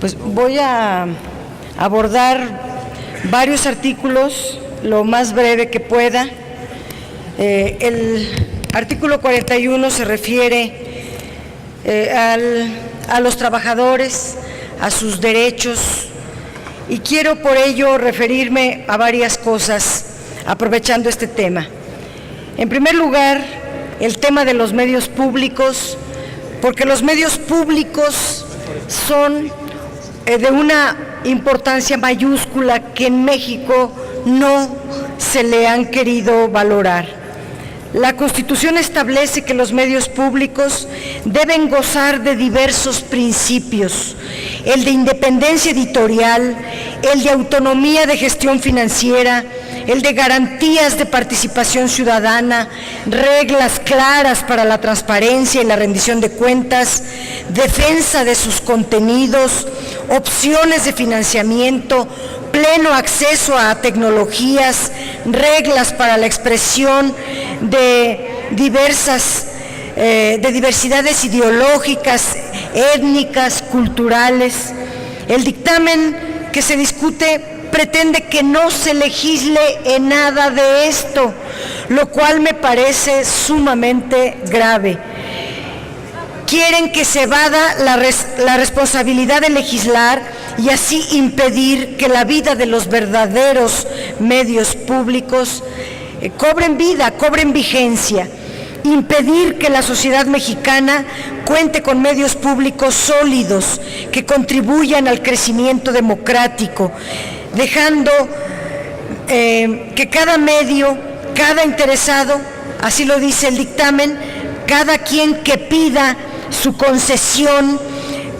Pues voy a abordar varios artículos lo más breve que pueda. El artículo 41 se refiere a los trabajadores, a sus derechos, y quiero por ello referirme a varias cosas, aprovechando este tema. En primer lugar, el tema de los medios públicos, porque los medios públicos son de una importancia mayúscula que en México no se le han querido valorar. La Constitución establece que los medios públicos deben gozar de diversos principios: el de independencia editorial, el de autonomía de gestión financiera, el de garantías de participación ciudadana, reglas claras para la transparencia y la rendición de cuentas, defensa de sus contenidos, opciones de financiamiento, pleno acceso a tecnologías, reglas para la expresión de diversidades ideológicas, étnicas, culturales. El dictamen que se discute pretende que no se legisle en nada de esto, lo cual me parece sumamente grave. Quieren que se evada la responsabilidad de legislar y así impedir que la vida de los verdaderos medios públicos cobren vida, cobren vigencia. Impedir que la sociedad mexicana cuente con medios públicos sólidos que contribuyan al crecimiento democrático, dejando que cada medio, cada interesado, así lo dice el dictamen, cada quien que pida su concesión,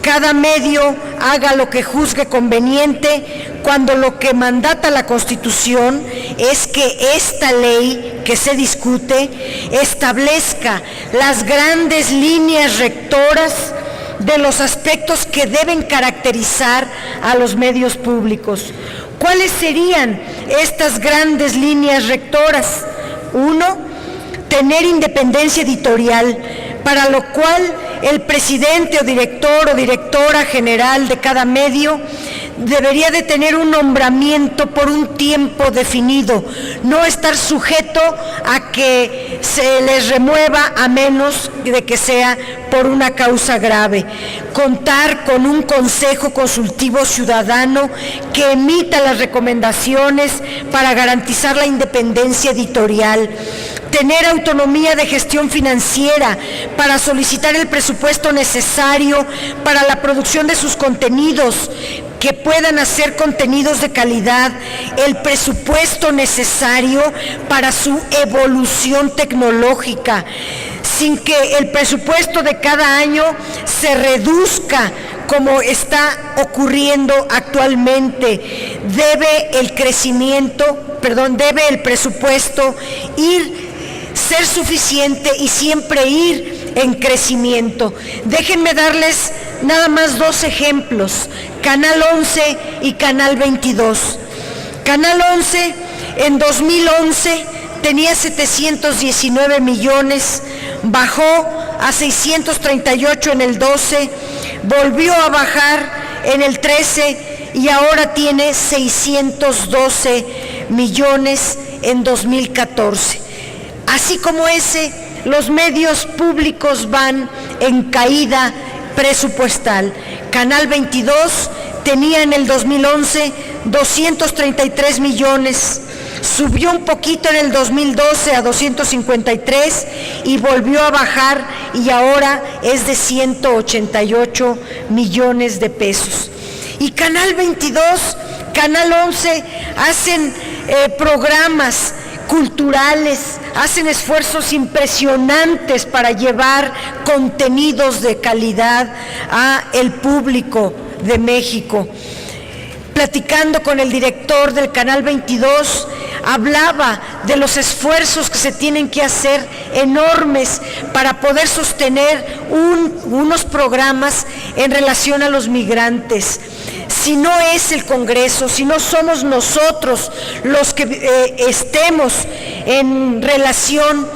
cada medio haga lo que juzgue conveniente, cuando lo que mandata la Constitución es que esta ley que se discute establezca las grandes líneas rectoras de los aspectos que deben caracterizar a los medios públicos. ¿Cuáles serían estas grandes líneas rectoras? 1, tener independencia editorial, para lo cual el presidente o directora general de cada medio debería de tener un nombramiento por un tiempo definido, no estar sujeto a que se les remueva a menos de que sea por una causa grave. Contar con un consejo consultivo ciudadano que emita las recomendaciones para garantizar la independencia editorial. Tener autonomía de gestión financiera para solicitar el presupuesto necesario para la producción de sus contenidos, que puedan hacer contenidos de calidad, el presupuesto necesario para su evolución tecnológica, sin que el presupuesto de cada año se reduzca como está ocurriendo actualmente. Debe el presupuesto ser suficiente y siempre ir en crecimiento. Déjenme darles nada más 2 ejemplos: Canal 11 y Canal 22. Canal 11 en 2011 tenía 719 millones, bajó a 638 en el 12, volvió a bajar en el 13 y ahora tiene 612 millones en 2014. Así como los medios públicos van en caída presupuestal. Canal 22 tenía en el 2011 233 millones, subió un poquito en el 2012 a 253 y volvió a bajar y ahora es de 188 millones de pesos. Y Canal 22, Canal 11 hacen programas culturales, hacen esfuerzos impresionantes para llevar contenidos de calidad a el público de México. Platicando con el director del Canal 22, hablaba de los esfuerzos que se tienen que hacer enormes para poder sostener unos programas en relación a los migrantes. Si no es el Congreso, si no somos nosotros los que estemos en relación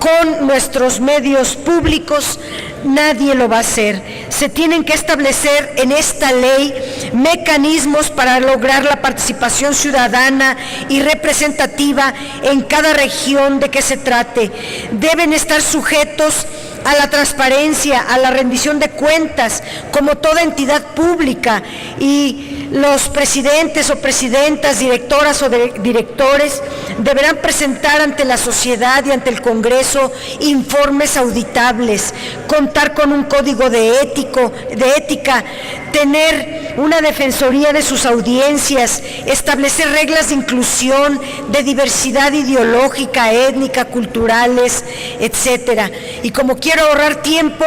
con nuestros medios públicos, nadie lo va a hacer. Se tienen que establecer en esta ley mecanismos para lograr la participación ciudadana y representativa en cada región de que se trate. Deben estar sujetos a la transparencia, a la rendición de cuentas, como toda entidad pública, y los presidentes o presidentas, directoras o directores deberán presentar ante la sociedad y ante el Congreso informes auditables, contar con un código de ética, tener una defensoría de sus audiencias, establecer reglas de inclusión, de diversidad ideológica, étnica, culturales, etcétera. Y como quiero ahorrar tiempo,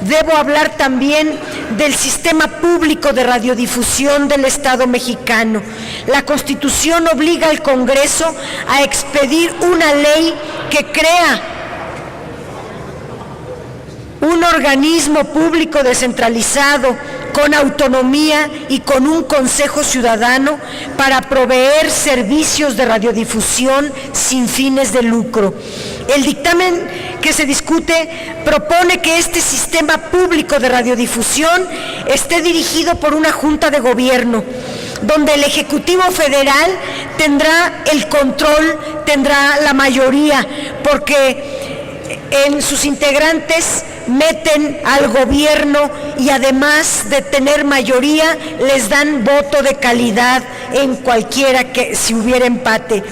debo hablar también del sistema público de radiodifusión del Estado mexicano. La Constitución obliga al Congreso a expedir una ley que crea un organismo público descentralizado, con autonomía y con un consejo ciudadano para proveer servicios de radiodifusión sin fines de lucro. El dictamen que se discute propone que este sistema público de radiodifusión esté dirigido por una Junta de Gobierno, donde el Ejecutivo Federal tendrá el control, tendrá la mayoría, porque en sus integrantes meten al gobierno y además de tener mayoría les dan voto de calidad en cualquiera que si hubiera empate.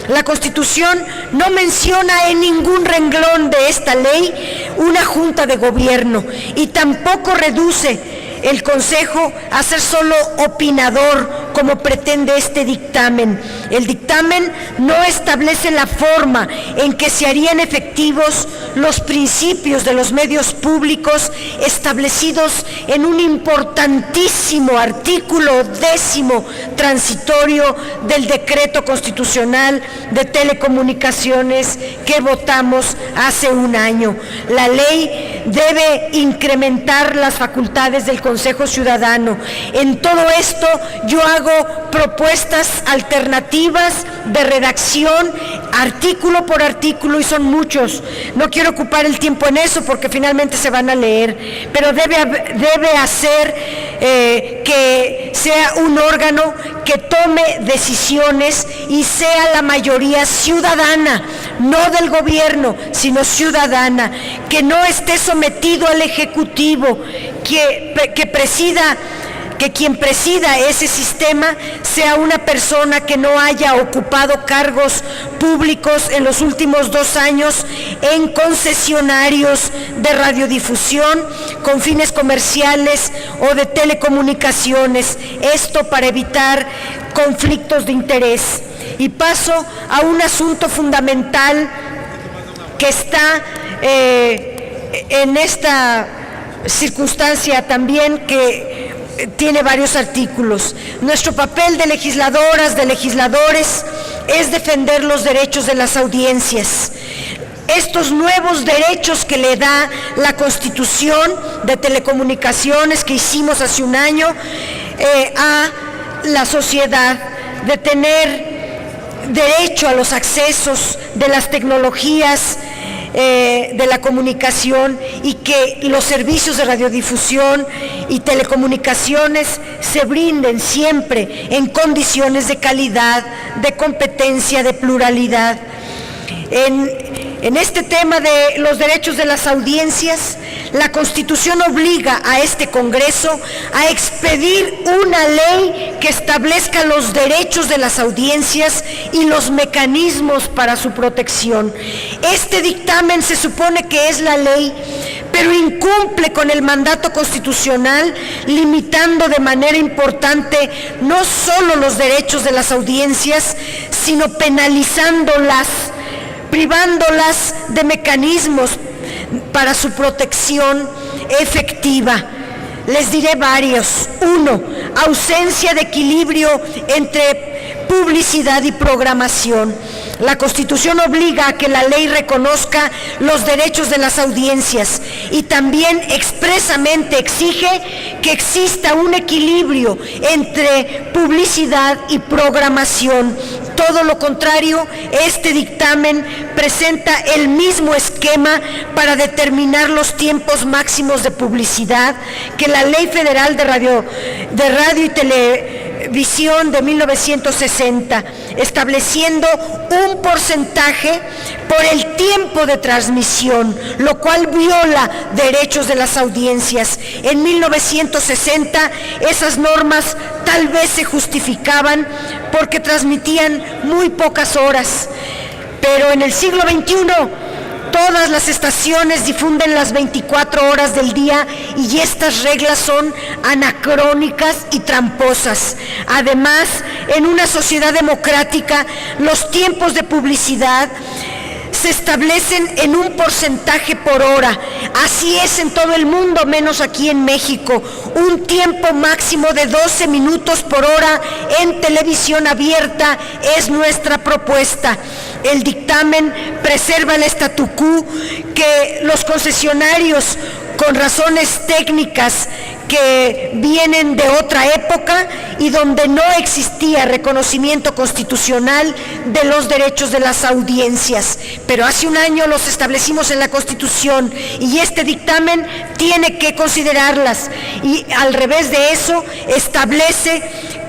La Constitución no menciona en ningún renglón de esta ley una Junta de Gobierno y tampoco reduce el Consejo a ser solo opinador, como pretende este dictamen. El dictamen no establece la forma en que se harían efectivos los principios de los medios públicos establecidos en un importantísimo artículo 10º transitorio del Decreto Constitucional de Telecomunicaciones que votamos hace un año. La ley debe incrementar las facultades del Consejo Ciudadano. En todo esto yo hago propuestas alternativas de redacción, artículo por artículo, y son muchos. No quiero ocupar el tiempo en eso porque finalmente se van a leer, pero debe hacer que sea un órgano que tome decisiones y sea la mayoría ciudadana, no del gobierno, sino ciudadana, que no esté sometido al Ejecutivo, que quien presida ese sistema sea una persona que no haya ocupado cargos públicos en los últimos 2 años en concesionarios de radiodifusión con fines comerciales o de telecomunicaciones, esto para evitar conflictos de interés. Y paso a un asunto fundamental que está en esta circunstancia también, que tiene varios artículos. Nuestro papel de legisladoras, de legisladores, es defender los derechos de las audiencias. Estos nuevos derechos que le da la Constitución de Telecomunicaciones que hicimos hace un año a la sociedad, de tener derecho a los accesos de las tecnologías de la comunicación, y que los servicios de radiodifusión y telecomunicaciones se brinden siempre en condiciones de calidad, de competencia, de pluralidad. En este tema de los derechos de las audiencias, la Constitución obliga a este Congreso a expedir una ley que establezca los derechos de las audiencias y los mecanismos para su protección. Este dictamen se supone que es la ley, pero incumple con el mandato constitucional, limitando de manera importante no solo los derechos de las audiencias, sino penalizándolas, privándolas de mecanismos para su protección efectiva. Les diré varios. 1, ausencia de equilibrio entre publicidad y programación. La Constitución obliga a que la ley reconozca los derechos de las audiencias y también expresamente exige que exista un equilibrio entre publicidad y programación. Todo lo contrario, este dictamen presenta el mismo esquema para determinar los tiempos máximos de publicidad que la Ley Federal de Radio y Televisión de 1960, estableciendo un porcentaje por el tiempo de transmisión, lo cual viola derechos de las audiencias. En 1960 esas normas tal vez se justificaban porque transmitían muy pocas horas, pero en el siglo XXI todas las estaciones difunden las 24 horas del día y estas reglas son anacrónicas y tramposas. Además, en una sociedad democrática, los tiempos de publicidad se establecen en un porcentaje por hora. Así es en todo el mundo, menos aquí en México. Un tiempo máximo de 12 minutos por hora en televisión abierta es nuestra propuesta. El dictamen preserva el statu quo que los concesionarios, con razones técnicas que vienen de otra época y donde no existía reconocimiento constitucional de los derechos de las audiencias. Pero hace un año los establecimos en la Constitución y este dictamen tiene que considerarlas. Y al revés de eso, establece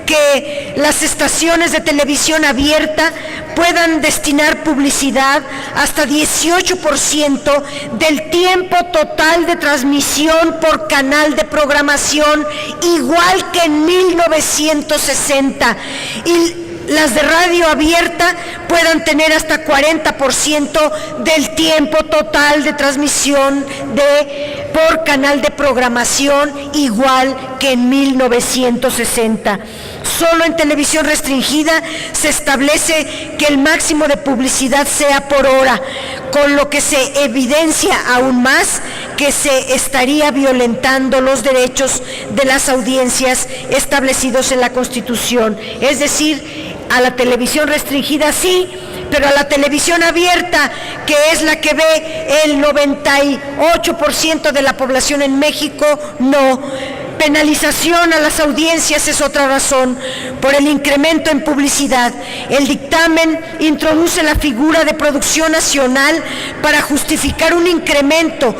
que las estaciones de televisión abierta puedan destinar publicidad hasta 18% del tiempo total de transmisión por canal de programación, igual que en 1960. Y las de radio abierta puedan tener hasta 40% del tiempo total de transmisión por canal de programación, igual que en 1960. Solo en televisión restringida se establece que el máximo de publicidad sea por hora, con lo que se evidencia aún más que se estaría violentando los derechos de las audiencias establecidos en la Constitución. Es decir, a la televisión restringida sí, pero a la televisión abierta, que es la que ve el 98% de la población en México, no. Penalización a las audiencias es otra razón, por el incremento en publicidad. El dictamen introduce la figura de producción nacional para justificar un incremento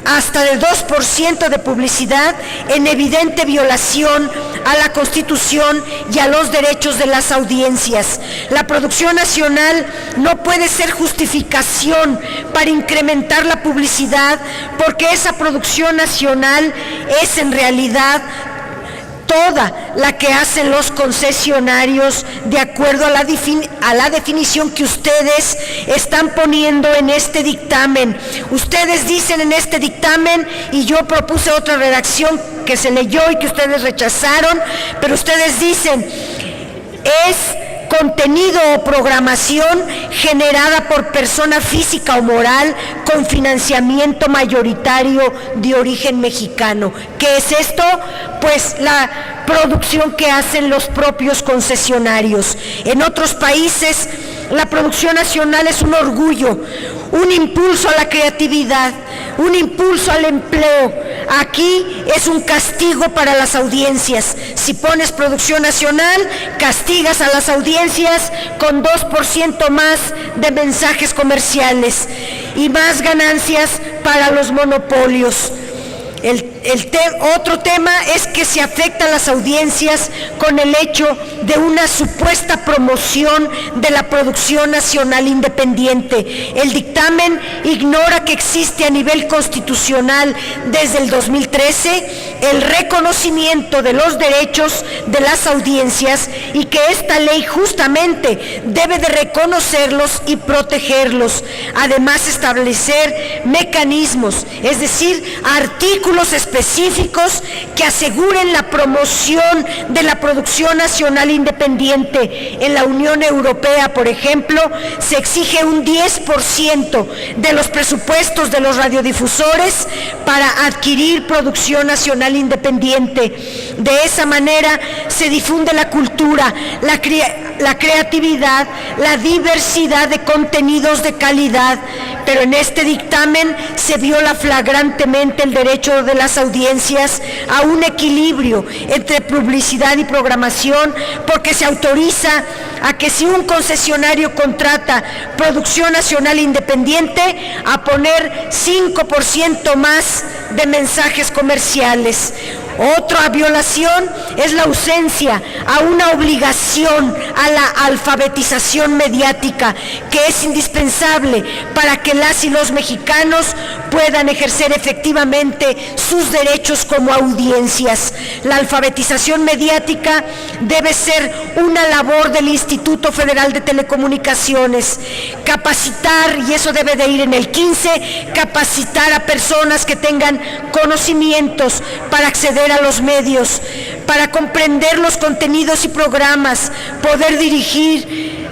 hasta del 2% de publicidad en evidente violación a la Constitución y a los derechos de las audiencias. La producción nacional no puede ser justificación para incrementar la publicidad, porque esa producción nacional es en realidad toda la que hacen los concesionarios de acuerdo a la definición que ustedes están poniendo en este dictamen. Ustedes dicen en este dictamen, y yo propuse otra redacción que se leyó y que ustedes rechazaron, pero ustedes dicen, es contenido o programación generada por persona física o moral con financiamiento mayoritario de origen mexicano. ¿Qué es esto? Pues la producción que hacen los propios concesionarios. En otros países, la producción nacional es un orgullo, un impulso a la creatividad, un impulso al empleo. Aquí es un castigo para las audiencias. Si pones producción nacional, castigas a las audiencias con 2% más de mensajes comerciales y más ganancias para los monopolios. Otro tema es que se afecta a las audiencias con el hecho de una supuesta promoción de la producción nacional independiente. El dictamen ignora que existe a nivel constitucional desde el 2013 el reconocimiento de los derechos de las audiencias y que esta ley justamente debe de reconocerlos y protegerlos. Además, establecer mecanismos, es decir, artículos artículos específicos que aseguren la promoción de la producción nacional independiente. En la Unión Europea, por ejemplo, se exige un 10% de los presupuestos de los radiodifusores para adquirir producción nacional independiente. De esa manera se difunde la cultura, la creatividad, la diversidad de contenidos de calidad, pero en este dictamen se viola flagrantemente el derecho de las audiencias a un equilibrio entre publicidad y programación, porque se autoriza a que si un concesionario contrata producción nacional independiente, a poner 5% más de mensajes comerciales. Otra violación es la ausencia a una obligación a la alfabetización mediática, que es indispensable para que las y los mexicanos puedan ejercer efectivamente sus derechos como audiencias. La alfabetización mediática debe ser una labor del Instituto Federal de Telecomunicaciones. Capacitar, y eso debe de ir en el 15, capacitar a personas que tengan conocimientos para acceder a los medios, para comprender los contenidos y programas, poder distinguir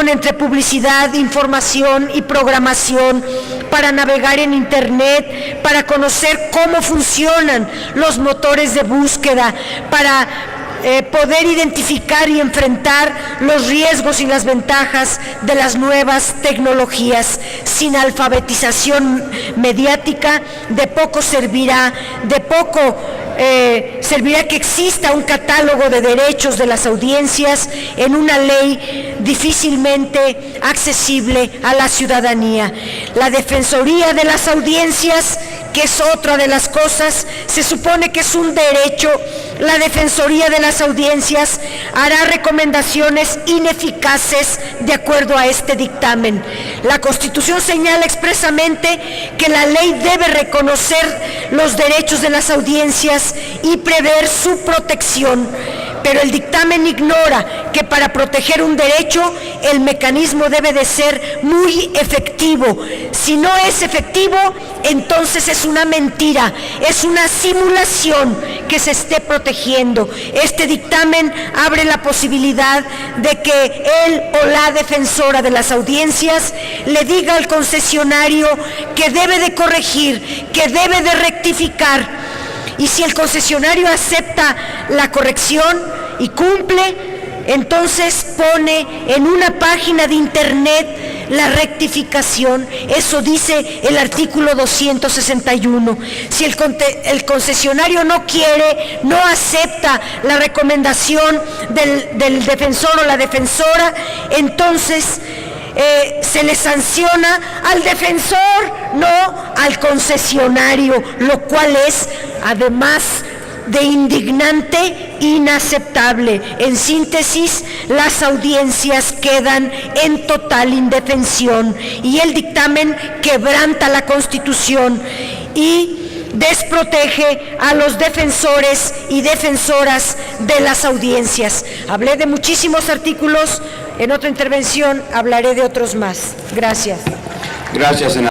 entre publicidad, información y programación, para navegar en Internet, para conocer cómo funcionan los motores de búsqueda, para poder identificar y enfrentar los riesgos y las ventajas de las nuevas tecnologías. Sin alfabetización mediática, de poco servirá, servirá que exista un catálogo de derechos de las audiencias en una ley difícilmente accesible a la ciudadanía. La Defensoría de las Audiencias, que es otra de las cosas, se supone que es un derecho. La Defensoría de las Audiencias hará recomendaciones ineficaces de acuerdo a este dictamen. La Constitución señala expresamente que la ley debe reconocer los derechos de las audiencias y prever su protección, pero el dictamen ignora que para proteger un derecho el mecanismo debe de ser muy efectivo. Si no es efectivo, entonces es una mentira, es una simulación que se esté protegiendo. Este dictamen abre la posibilidad de que él o la defensora de las audiencias le diga al concesionario que debe de corregir, que debe de rectificar, y si el concesionario acepta la corrección y cumple, entonces pone en una página de Internet la rectificación. Eso dice el artículo 261. Si el concesionario no quiere, no acepta la recomendación del defensor o la defensora, entonces se le sanciona al defensor, no al concesionario, lo cual es, además de indignante, inaceptable. En síntesis, las audiencias quedan en total indefensión y el dictamen quebranta la Constitución y desprotege a los defensores y defensoras de las audiencias. Hablé de muchísimos artículos, en otra intervención hablaré de otros más. Gracias. Gracias, senador.